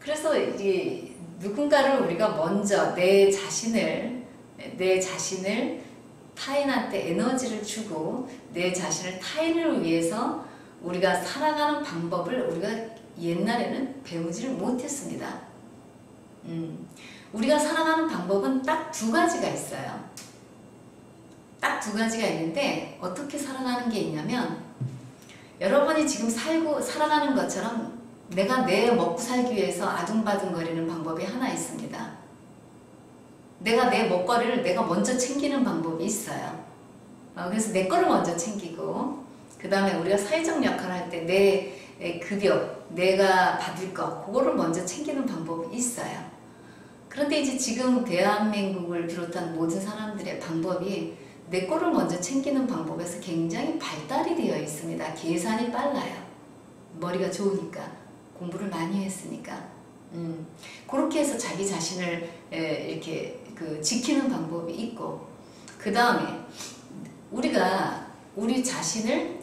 그래서 이 누군가를 우리가 먼저 내 자신을 타인한테 에너지를 주고 내 자신을 타인을 위해서 우리가 살아가는 방법을 우리가 옛날에는 배우지를 못했습니다. 우리가 살아가는 방법은 딱 두 가지가 있어요. 딱 두 가지가 있는데 어떻게 살아가는 게 있냐면 여러분이 지금 살아가는 것처럼 내가 내 먹고 살기 위해서 아둥바둥거리는 방법이 하나 있습니다. 내가 내 먹거리를 내가 먼저 챙기는 방법이 있어요. 그래서 내 거를 먼저 챙기고 그 다음에 우리가 사회적 역할을 할 때 내 급여, 내가 받을 거 그거를 먼저 챙기는 방법이 있어요. 그런데 이제 지금 대한민국을 비롯한 모든 사람들의 방법이 내 거를 먼저 챙기는 방법에서 굉장히 발달이 되어 있습니다. 계산이 빨라요. 머리가 좋으니까 공부를 많이 했으니까 그렇게 해서 자기 자신을 이렇게 지키는 방법이 있고 그 다음에 우리가 우리 자신을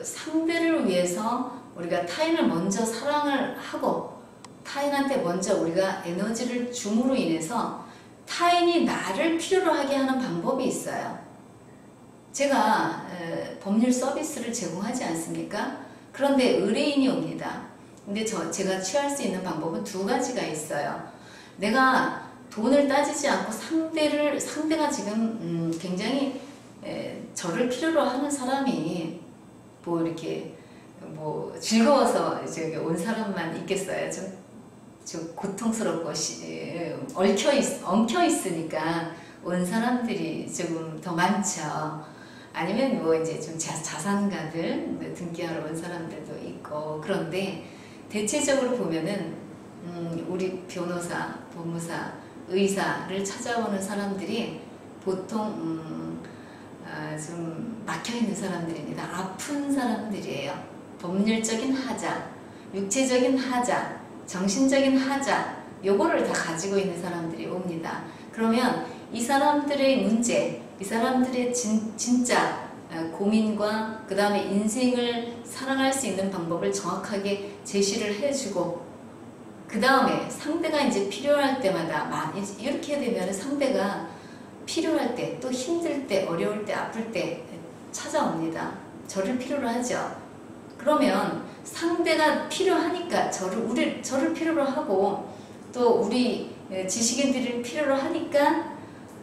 상대를 위해서 우리가 타인을 먼저 사랑을 하고 타인한테 먼저 우리가 에너지를 줌으로 인해서 타인이 나를 필요로 하게 하는 방법이 있어요. 제가 법률 서비스를 제공하지 않습니까? 그런데 의뢰인이 옵니다. 근데 제가 취할 수 있는 방법은 두 가지가 있어요. 내가 돈을 따지지 않고 상대가 지금 굉장히 저를 필요로 하는 사람이 이렇게 즐거워서 저기 온 사람만 있겠어요. 좀 고통스럽고 엉켜 있으니까 온 사람들이 조금 더 많죠. 아니면 이제 좀 자산가들 등기하러 온 사람들도 있고 그런데 대체적으로 보면은 우리 변호사, 법무사, 의사를 찾아오는 사람들이 보통 좀 막혀있는 사람들입니다. 아픈 사람들이에요. 법률적인 하자, 육체적인 하자, 정신적인 하자 요거를 다 가지고 있는 사람들이 옵니다. 그러면 이 사람들의 문제, 이 사람들의 진짜 고민과 그 다음에 인생을 살아갈 수 있는 방법을 정확하게 제시를 해주고 그 다음에 상대가 이제 필요할 때마다 이렇게 되면 상대가 필요할 때 또 힘들 때 어려울 때 아플 때 찾아옵니다. 저를 필요로 하죠. 그러면 상대가 필요하니까 저를 필요로 하고 또 우리 지식인들을 필요로 하니까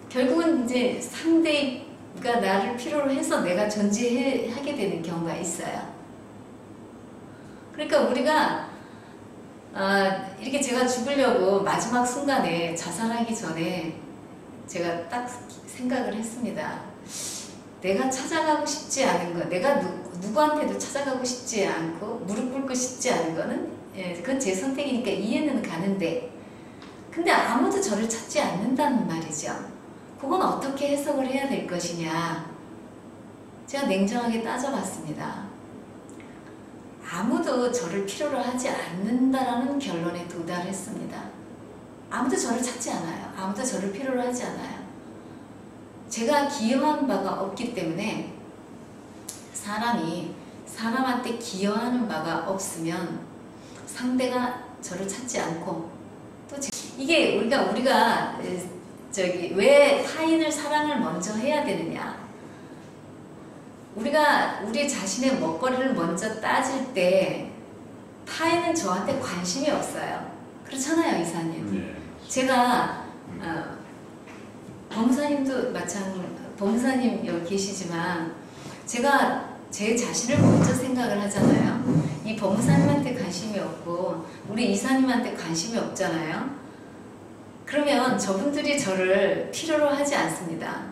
결국은 이제 상대가 나를 필요로 해서 내가 존재하게 되는 경우가 있어요. 그러니까 우리가 이렇게 제가 죽으려고 마지막 순간에 자살하기 전에 제가 딱 생각을 했습니다. 내가 찾아가고 싶지 않은 거, 내가 누구한테도 찾아가고 싶지 않고 무릎 꿇고 싶지 않은 거는 그건 제 선택이니까 이해는 가는데 근데 아무도 저를 찾지 않는다는 말이죠. 그건 어떻게 해석을 해야 될 것이냐. 제가 냉정하게 따져봤습니다. 아무도 저를 필요로 하지 않는다라는 결론에 도달했습니다. 아무도 저를 찾지 않아요. 아무도 저를 필요로 하지 않아요. 제가 기여한 바가 없기 때문에 사람이 사람한테 기여하는 바가 없으면 상대가 저를 찾지 않고 또 이게 우리가 왜 타인을 사랑을 먼저 해야 되느냐. 우리가 우리 자신의 먹거리를 먼저 따질 때 타인은 저한테 관심이 없어요. 그렇잖아요, 이사님. 네. 제가 법무사님도 법무사님 여기 계시지만 제가 제 자신을 먼저 생각을 하잖아요. 이 법무사님한테 관심이 없고 우리 이사님한테 관심이 없잖아요. 그러면 저분들이 저를 필요로 하지 않습니다.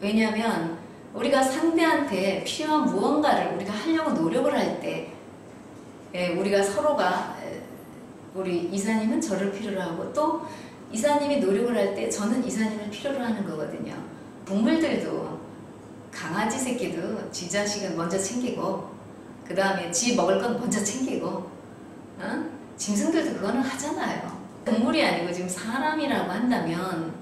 왜냐하면 우리가 상대한테 필요한 무언가를 우리가 하려고 노력을 할 때 우리가 서로가 우리 이사님은 저를 필요로 하고 또 이사님이 노력을 할 때 저는 이사님을 필요로 하는 거거든요. 동물들도 강아지 새끼도 지 자식은 먼저 챙기고 그 다음에 지 먹을 건 먼저 챙기고 짐승들도 그거는 하잖아요. 동물이 아니고 지금 사람이라고 한다면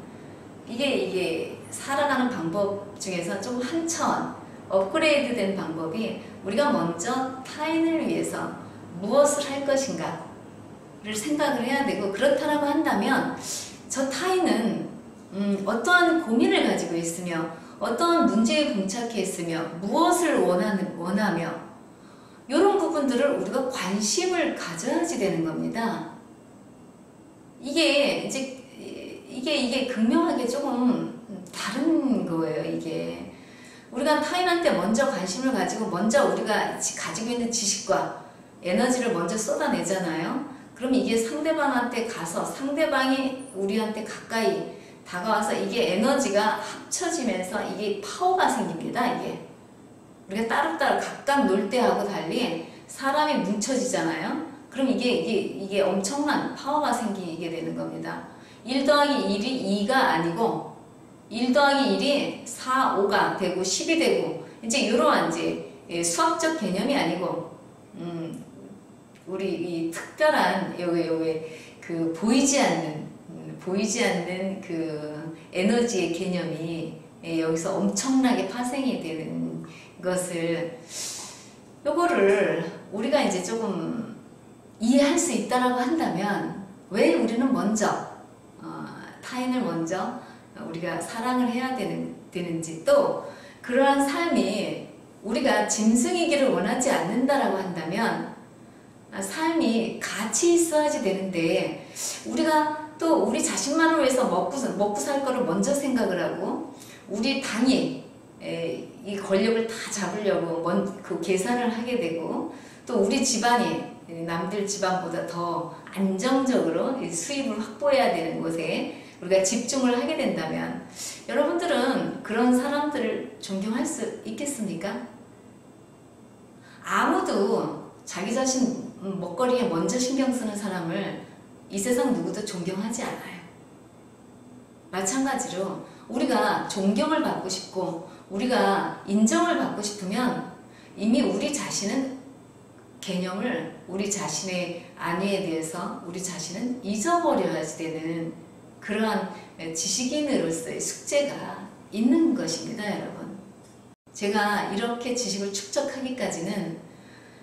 이게 살아가는 방법 중에서 좀 한 차원 업그레이드 된 방법이 우리가 먼저 타인을 위해서 무엇을 할 것인가 생각을 해야 되고, 그렇다라고 한다면 저 타인은 어떠한 고민을 가지고 있으며 어떠한 문제에 봉착해 있으며 무엇을 원하며 이런 부분들을 우리가 관심을 가져야지 되는 겁니다. 이게 극명하게 조금 다른 거예요. 이게 우리가 타인한테 먼저 관심을 가지고 먼저 우리가 가지고 있는 지식과 에너지를 먼저 쏟아내잖아요. 그럼 이게 상대방한테 가서 상대방이 우리한테 가까이 다가와서 이게 에너지가 합쳐지면서 이게 파워가 생깁니다. 이게 우리가 따로따로 각각 놀 때하고 달리 사람이 뭉쳐지잖아요. 그럼 이게 엄청난 파워가 생기게 되는 겁니다. 1 더하기 1이 2가 아니고 1 더하기 1이 4, 5가 되고 10이 되고 이제 이러한 이제 수학적 개념이 아니고 우리 이 특별한 그 보이지 않는 그 에너지의 개념이 여기서 엄청나게 파생이 되는 것을 요거를 우리가 이제 조금 이해할 수 있다라고 한다면 왜 우리는 먼저 타인을 먼저 우리가 사랑을 해야 되는지 또 그러한 삶이 우리가 짐승이기를 원하지 않는다라고 한다면 삶이 가치 있어야지 되는데 우리가 또 우리 자신만을 위해서 먹고 살 거를 먼저 생각을 하고 우리 당이 이 권력을 다 잡으려고 그 계산을 하게 되고 또 우리 집안이 남들 집안보다 더 안정적으로 수입을 확보해야 되는 곳에 우리가 집중을 하게 된다면 여러분들은 그런 사람들을 존경할 수 있겠습니까? 아무도 자기 자신 먹거리에 먼저 신경 쓰는 사람을 이 세상 누구도 존경하지 않아요. 마찬가지로 우리가 존경을 받고 싶고 우리가 인정을 받고 싶으면 이미 우리 자신은 개념을 우리 자신의 안위에 대해서 우리 자신은 잊어버려야지 되는 그러한 지식인으로서의 숙제가 있는 것입니다, 여러분. 제가 이렇게 지식을 축적하기까지는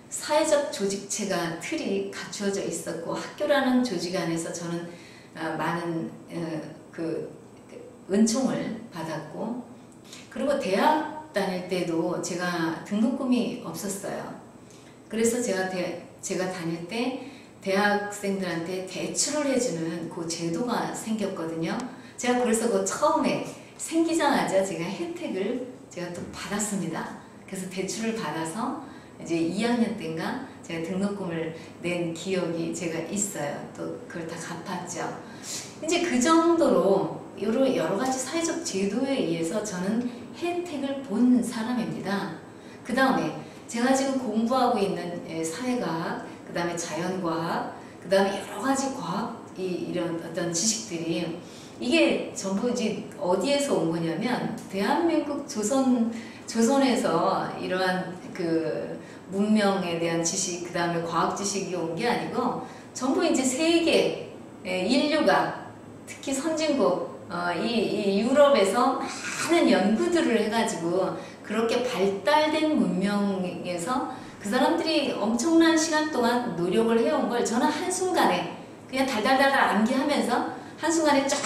사회적 조직체가 틀이 갖추어져 있었고 학교라는 조직 안에서 저는 많은 그 은총을 받았고 그리고 대학 다닐 때도 제가 등록금이 없었어요. 그래서 제가 다닐 때 대학생들한테 대출을 해주는 그 제도가 생겼거든요. 제가 그래서 그 처음에 생기자마자 제가 혜택을 제가 또 받았습니다. 그래서 대출을 받아서 이제 2학년 때인가 제가 등록금을 낸 기억이 제가 있어요. 또 그걸 다 갚았죠. 이제 그 정도로 여러 가지 사회적 제도에 의해서 저는 혜택을 본 사람입니다. 그 다음에 제가 지금 공부하고 있는 사회과학, 그 다음에 자연과학, 그 다음에 여러 가지 과학, 이런 어떤 지식들이 이게 전부 이제 어디에서 온 거냐면 대한민국 조선에서 이러한 그 문명에 대한 지식, 그 다음에 과학 지식이 온 게 아니고 전부 이제 세계 인류가 특히 선진국 이 유럽에서 많은 연구들을 해가지고 그렇게 발달된 문명에서 그 사람들이 엄청난 시간 동안 노력을 해온 걸 저는 한순간에 그냥 달달달 암기하면서 한순간에 쫙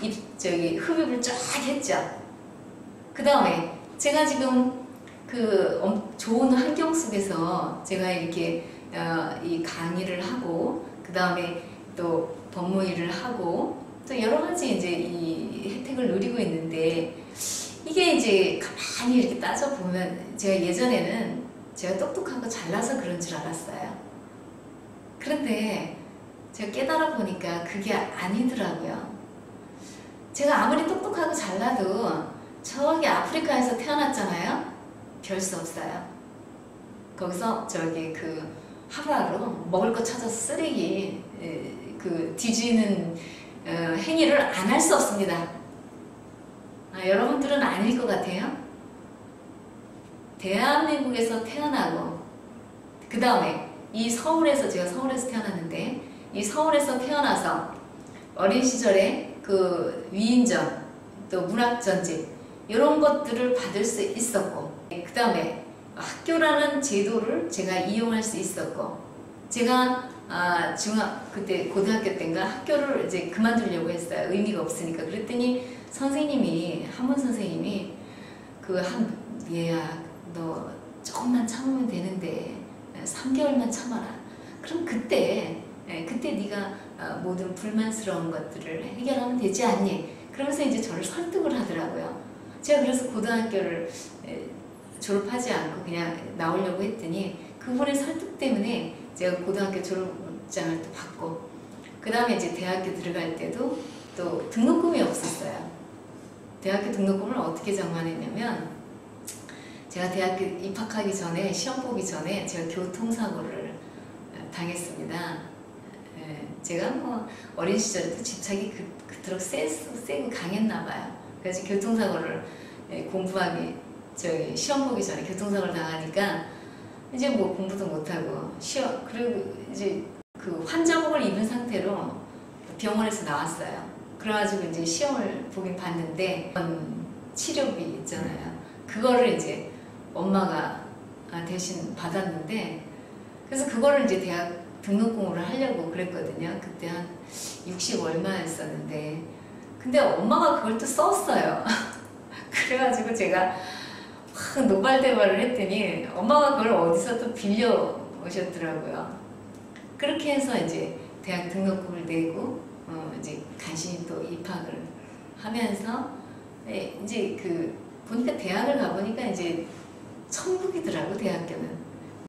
흡입을 쫙 했죠. 그 다음에 제가 지금 그 좋은 환경 속에서 제가 이렇게 이 강의를 하고 그 다음에 또 법무일을 하고 또 여러 가지 이제 이 혜택을 누리고 있는데 이게 이제 가만히 이렇게 따져보면 제가 예전에는 제가 똑똑하고 잘나서 그런 줄 알았어요. 그런데 제가 깨달아 보니까 그게 아니더라고요. 제가 아무리 똑똑하고 잘나도 저기 아프리카에서 태어났잖아요. 별 수 없어요. 거기서 저기 그 하루하루 먹을 거 찾아서 쓰레기 그 뒤지는 행위를 안 할 수 없습니다. 여러분들은 아닐 것 같아요. 대한민국에서 태어나고 그 다음에 이 서울에서 제가 서울에서 태어났는데 이 서울에서 태어나서 어린 시절에 그 위인전 또 문학전집 이런 것들을 받을 수 있었고 그 다음에 학교라는 제도를 제가 이용할 수 있었고 제가 그때 고등학교 때인가 학교를 이제 그만두려고 했어요. 의미가 없으니까. 그랬더니 선생님이, 한문 선생님이 얘야, 너 조금만 참으면 되는데 3개월만 참아라. 그럼 그때 네가 모든 불만스러운 것들을 해결하면 되지 않니? 그러면서 이제 저를 설득을 하더라고요. 제가 그래서 고등학교를 졸업하지 않고 그냥 나오려고 했더니 그분의 설득 때문에 제가 고등학교 졸업장을 또 받고, 그 다음에 이제 대학교 들어갈 때도 또 등록금이 없었어요. 대학교 등록금을 어떻게 정산했냐면, 제가 대학교 입학하기 전에, 시험 보기 전에 제가 교통사고를 당했습니다. 제가 뭐 어린 시절에도 집착이 그토록 세고 강했나 봐요. 그래서 교통사고를 시험 보기 전에 교통사고를 당하니까 이제 뭐 공부도 못하고 그리고 이제 그 환자복을 입은 상태로 병원에서 나왔어요. 그래가지고 이제 시험을 보긴 봤는데 치료비 있잖아요. 그거를 이제 엄마가 대신 받았는데, 그래서 그거를 이제 대학 등록금으로 하려고 그랬거든요. 그때 한 60 얼마였었는데, 근데 엄마가 그걸 또 썼어요. 그래가지고 제가 확 노발대발을 했더니 엄마가 그걸 어디서 또 빌려 오셨더라고요. 그렇게 해서 이제 대학 등록금을 내고 이제 간신히 또 입학을 하면서 이제 보니까 대학을 가보니까 이제 천국이더라고, 대학교는.